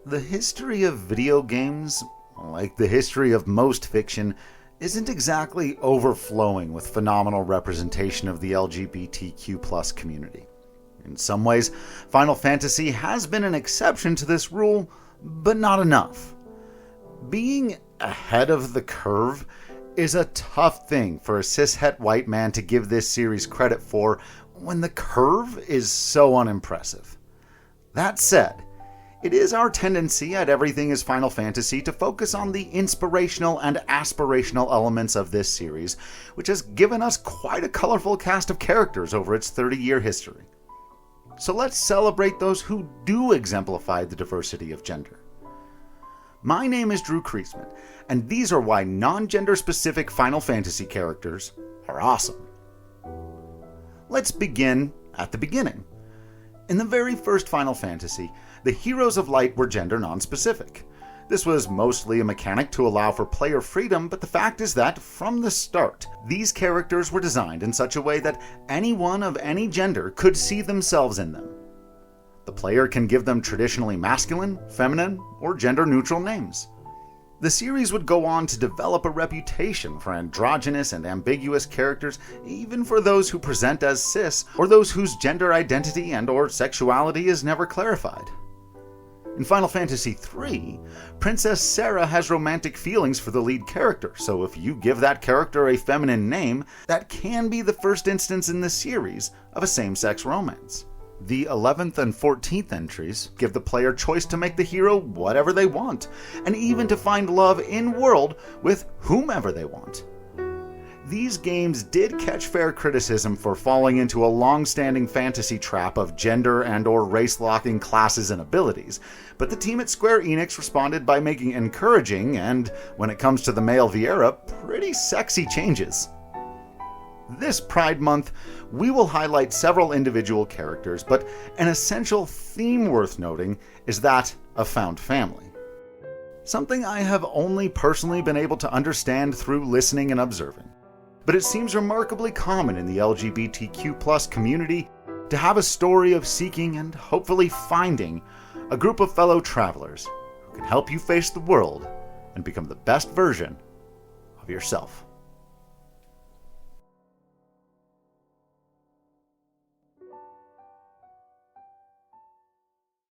The history of video games, like the history of most fiction, isn't exactly overflowing with phenomenal representation of the LGBTQ+ community. In some ways, Final Fantasy has been an exception to this rule, but not enough. Being ahead of the curve is a tough thing for a cishet white man to give this series credit for when the curve is so unimpressive. That said, it is our tendency at Everything is Final Fantasy to focus on the inspirational and aspirational elements of this series, which has given us quite a colorful cast of characters over its 30-year history. So let's celebrate those who do exemplify the diversity of gender. My name is Drew Kriesman, and these are why non-gender specific Final Fantasy characters are awesome. Let's begin at the beginning. In the very first Final Fantasy, the Heroes of Light were gender non-specific. This was mostly a mechanic to allow for player freedom, but the fact is that, from the start, these characters were designed in such a way that anyone of any gender could see themselves in them. The player can give them traditionally masculine, feminine, or gender-neutral names. The series would go on to develop a reputation for androgynous and ambiguous characters, even for those who present as cis, or those whose gender identity and/or sexuality is never clarified. In Final Fantasy III, Princess Sarah has romantic feelings for the lead character, so if you give that character a feminine name, that can be the first instance in the series of a same-sex romance. The 11th and 14th entries give the player choice to make the hero whatever they want, and even to find love in-world with whomever they want. These games did catch fair criticism for falling into a long-standing fantasy trap of gender and/or race-locking classes and abilities, but the team at Square Enix responded by making encouraging and, when it comes to the male Viera, pretty sexy changes. This Pride Month, we will highlight several individual characters, but an essential theme worth noting is that of found family. Something I have only personally been able to understand through listening and observing. But it seems remarkably common in the LGBTQ+ community to have a story of seeking and hopefully finding a group of fellow travelers who can help you face the world and become the best version of yourself.